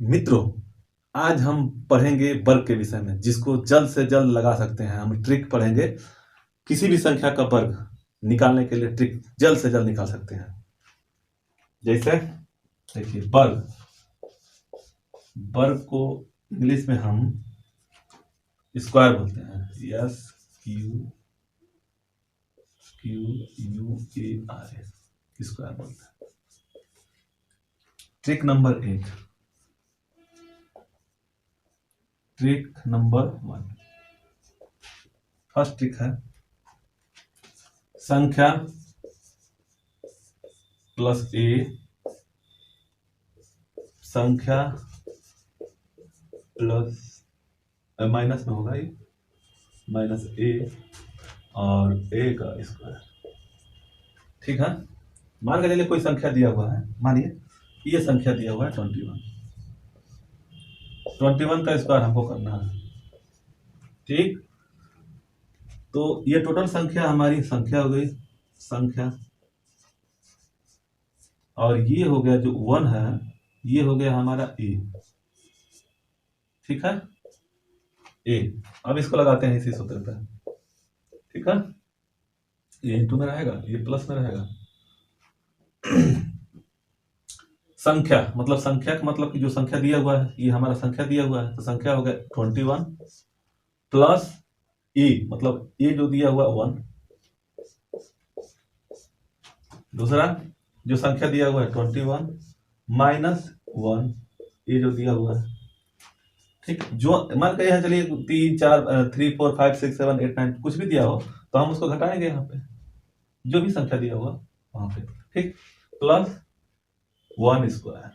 मित्रों, आज हम पढ़ेंगे वर्ग के विषय में, जिसको जल्द से जल्द लगा सकते हैं। हम ट्रिक पढ़ेंगे, किसी भी संख्या का वर्ग निकालने के लिए ट्रिक जल्द से जल्द निकाल सकते हैं। जैसे देखिए, वर्ग को इंग्लिश में हम स्क्वायर बोलते हैं। SQUAR, स्क्वायर बोलते हैं। Trick number 1। फर्स्ट ट्रिक है संख्या प्लस ए, संख्या प्लस माइनस में होगा, ये माइनस ए और ए का स्क्वायर। ठीक है, मान के चलिए कोई संख्या दिया हुआ है, मानिए ये संख्या दिया हुआ है 21 का स्क्वायर हमको करना है। ठीक, तो ये टोटल संख्या हमारी संख्या हो गई संख्या, और ये हो गया जो 1 है, ये हो गया हमारा ए। ठीक है, ए। अब इसको लगाते हैं इसी सूत्र पे। ठीक है, ये इंटू में रहेगा, ये प्लस में रहेगा। संख्या मतलब संख्या का मतलब कि जो संख्या दिया हुआ है, ये हमारा संख्या दिया हुआ है, तो संख्या हो गया 21 प्लस ए, मतलब ए जो दिया हुआ 1, दूसरा जो संख्या दिया हुआ है 21 माइनस 1, ए जो दिया हुआ है। ठीक, जो मान के यहाँ चलिए 3 4 3 4 5 6 7 8 9 कुछ भी दिया हो, तो हम उसको घटाएंगे यहाँ पे, जो भी संख्या दिया हुआ वहां पे। ठीक, प्लस 1 स्क्वायर।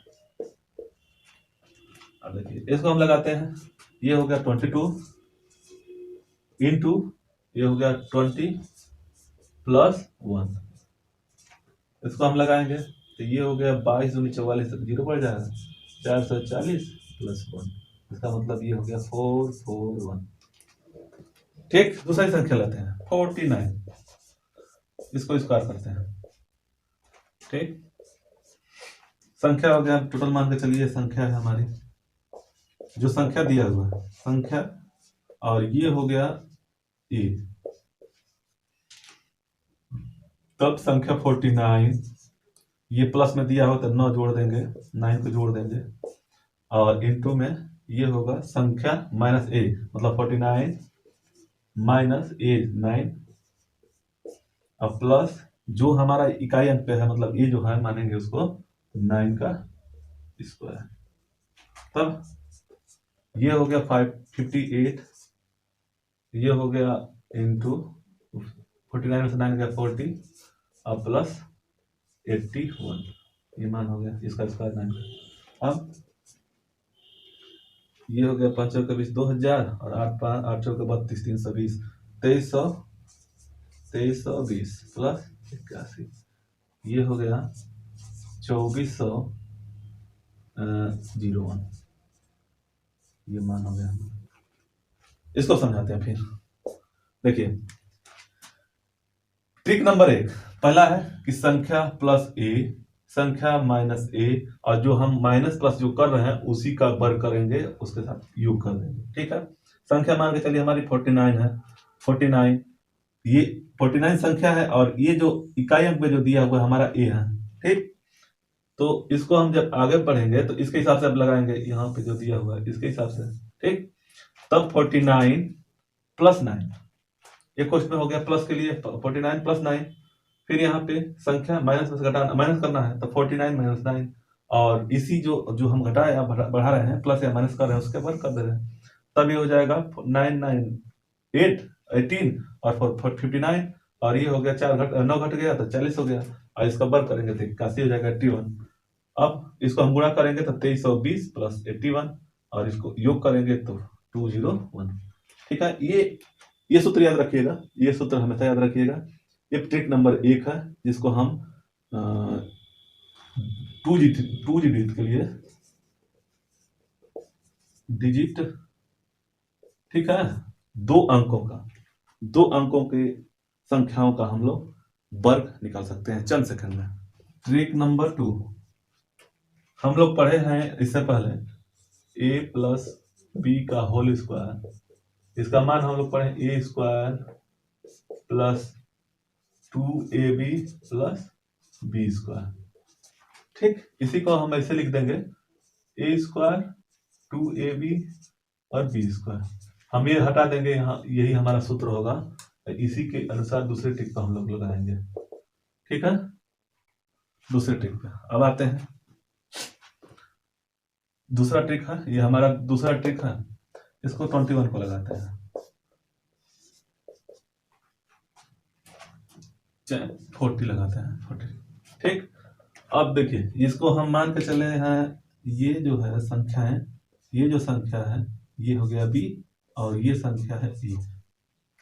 अब देखिए इसको हम लगाते हैं, ये हो गया 22 इंटू ये हो गया 20 प्लस 1, इसको हम लगाएंगे तो ये हो गया 22 दूनी 44, जीरो पड़ जाएगा, 440 प्लस 1, इसका मतलब ये हो गया 441। ठीक, दूसरी संख्या लेते हैं 49, इसको स्क्वायर करते हैं। ठीक, संख्या हो गया, टोटल मान के चलिए संख्या है हमारी, जो संख्या दिया हुआ है संख्या, और ये हो गया ए, तब संख्या 49, ये प्लस में दिया हो तो 9 जोड़ देंगे, 9 को जोड़ देंगे, और इंटू में ये होगा संख्या माइनस ए, मतलब 49 माइनस ए 9, और प्लस जो हमारा इकाई अंक पे है, मतलब ये जो है मानेंगे उसको 9 का स्क्वायर। तब ये हो गया 558, ये हो गया इंटू 49 में से 9 गया 40, और प्लस 81, ये मान हो गया इसका स्क्वायर 9 का। अब ये हो गया 5 चौके 20, 2000, और 8 चौके 32, 320, 2320 प्लस 81, ये हो गया 2401, ये मान हो गया। इसको समझाते हैं फिर। देखिए ट्रिक नंबर 1, पहला है कि संख्या प्लस ए, संख्या माइनस ए, और जो हम माइनस प्लस जो कर रहे हैं उसी का वर्ग करेंगे, उसके साथ योग कर देंगे। ठीक है, संख्या मान के चलिए हमारी 49 है, 49 ये 49 संख्या है, और ये जो इकाई अंक में जो दिया हुआ हमारा ए है। ठीक, तो इसको हम जब आगे बढ़ेंगे तो इसके हिसाब से अब लगाएंगे, यहाँ पे जो दिया हुआ है इसके हिसाब से। ठीक, तब 49 प्लस 9, एक क्वेश्चन में हो गया प्लस के लिए 49 प्लस 9, फिर यहाँ पे संख्या माइनस में से घटाना, माइनस करना है, तो 49 माइनस 9, और इसी जो हम घटा या बढ़ा रहे हैं, प्लस या माइनस कर रहे हैं, उसके वर्ग कर दे रहे हैं, तब ये हो जाएगा 9 9 8 18 और 59, और ये हो गया 9 घट गया तो 40 हो गया, और इसका वर्ग करेंगे तो 81 हो जाएगा 81। अब इसको हम गुणा करेंगे तो 2320 प्लस 81, और इसको योग करेंगे तो 201। ठीक है, ये सूत्र याद रखिएगा, ये सूत्र हमेशा याद रखिएगा। ये ट्रिक नंबर 1 है, जिसको हम 2 डिजिट के लिए डिजिट, ठीक है, 2 अंकों के संख्याओं का हम लोग वर्ग निकाल सकते हैं चंद सेकंड में। ट्रिक नंबर 2 हम लोग पढ़े हैं इससे पहले ए प्लस बी का होल स्क्वायर, इसका मान हम लोग पढ़े A square plus 2ab plus B square. ठीक, इसी को हम ऐसे लिख देंगे ए स्क्वायर 2ab और बी स्क्वायर। हम ये हटा देंगे, यहाँ यही हमारा सूत्र होगा, इसी के अनुसार दूसरे ट्रिक पर हम लोग लगाएंगे। ठीक है, दूसरे ट्रिक पे अब आते हैं। दूसरा ट्रिक है, ये हमारा दूसरा ट्रिक है, इसको 21 को लगाते हैं। 40 लगाते हैं, 40। ठीक, अब देखिए इसको हम मान के चले हैं, ये जो है संख्याएं, ये जो संख्या है ये हो गया बी और ये संख्या है ए।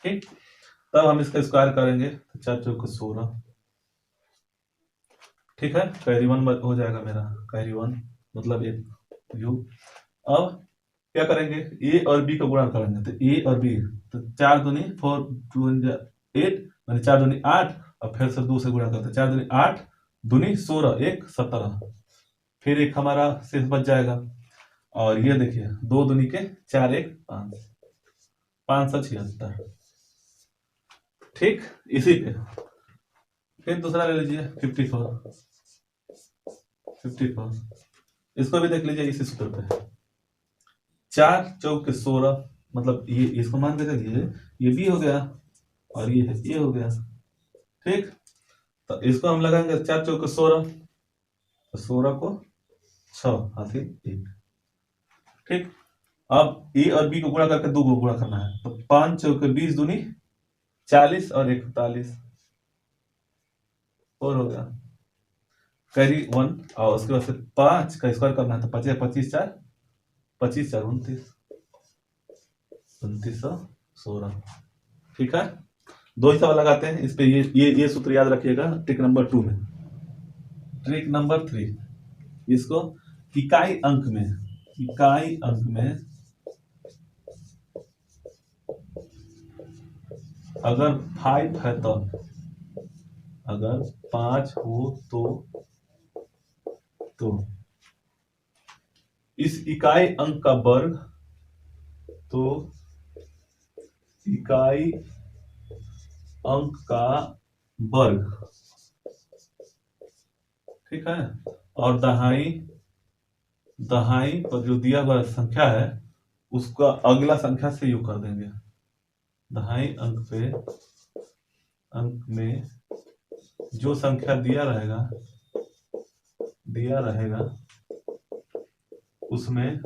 ठीक, तब हम इसका स्क्वायर करेंगे तो 4 चौक 16। ठीक है, कैरी 1 हो जाएगा मेरा, कैरी 1 मतलब एक यू। अब क्या करेंगे, ए और बी का गुणा करेंगे, तो ए और बी, तो 4 दूनी 4 2 8 मैंने 4 दूनी 8 और फिर से 2 से गुणा करते, 4 दूनी 8 दूनी 16 1 17, फिर एक हमारा शेष बच जाएगा। और ये देखिए 2 दूनी के 4 1 5 576। ठीक, इसी पे फिर दूसरा ले लीजिए 54, इसको भी देख लीजिए इसी सूत्र पे, 4 चौक 16 मतलब ये, इसको मान के चलिए ये बी हो गया और ये है ए हो गया। ठीक, तो इसको हम लगाएंगे 4 चौक 16, तो 16 को 6 हाथी 1। ठीक, अब ए और बी को गुणा करके 2 को गुणा करना है, तो 5 चौक 20 दूनी 40 और 41 4 हो गया, कैरी 1। और उसके बाद से 5 का स्क्वायर करना है, तो 5 25 4 25 4 29 16। ठीक है, 2 ही सवाल लगाते हैं इस पे। ये सूत्र याद रखिएगा ट्रिक नंबर 2 में। ट्रिक नंबर 3, इसको इकाई अंक में अगर 5 है तो, अगर 5 हो तो इस इकाई अंक का वर्ग, तो इकाई अंक का वर्ग, ठीक है, और दहाई पर जो दिया हुआ संख्या है उसका अगला संख्या से योग कर देंगे। दहाई अंक में जो संख्या दिया रहेगा उसमें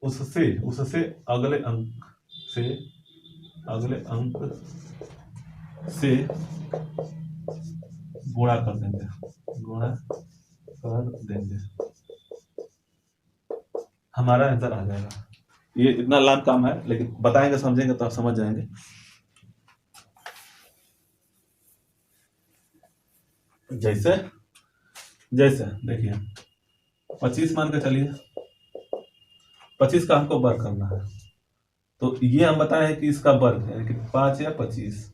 उससे अगले अंक से गुणा कर देंगे, हमारा आंसर आ जाएगा। ये इतना लाभ काम है, लेकिन बताएंगे समझेंगे तो आप समझ जाएंगे। जैसे देखिए 25 मान के चलिए, 25 का हमको वर्ग करना है, तो ये हम बताए कि इसका वर्ग है कि 5 या 25,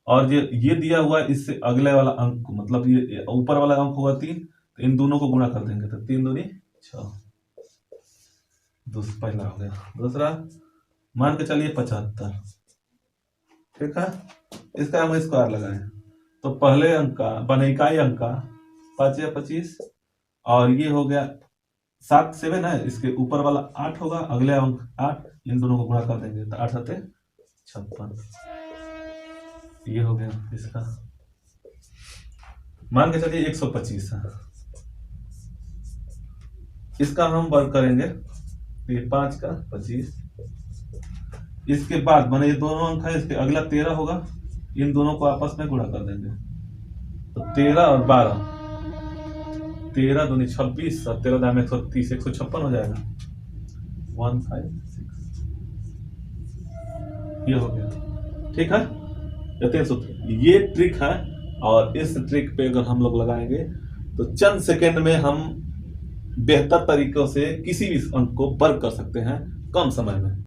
और ये दिया हुआ है इससे अगले वाला अंक, मतलब ये ऊपर वाला अंक होगा 3, तो इन दोनों को गुणा कर देंगे, तो 3 दूनी 6। पहला हो गया। दूसरा मान के चलिए 75। ठीक है, इसका हम स्क्वायर लगाए, तो पहले अंक का बने इकाई अंक का 5 या 25, और ये हो गया 7 7 है, इसके ऊपर वाला 8 होगा, अगले अंक 8, इन दोनों को गुणा कर देंगे, तो 8 7 56। ये हो गया इसका। मान के चलिए 125 है, इसका हम वर्ग करेंगे, ये 5 का 25, इसके बाद माने ये दोनों अंक है, इसके अगला 13 होगा, इन दोनों को आपस में गुणा कर देंगे, तो 13 और 12, 13 दूनी 26 और 13 दाम 130, 156 हो जाएगा, 156। ये हो गया। ठीक है, ये ट्रिक है, और इस ट्रिक पे अगर हम लोग लगाएंगे तो चंद सेकंड में हम बेहतर तरीकों से किसी भी अंक को वर्ग कर सकते हैं कम समय में।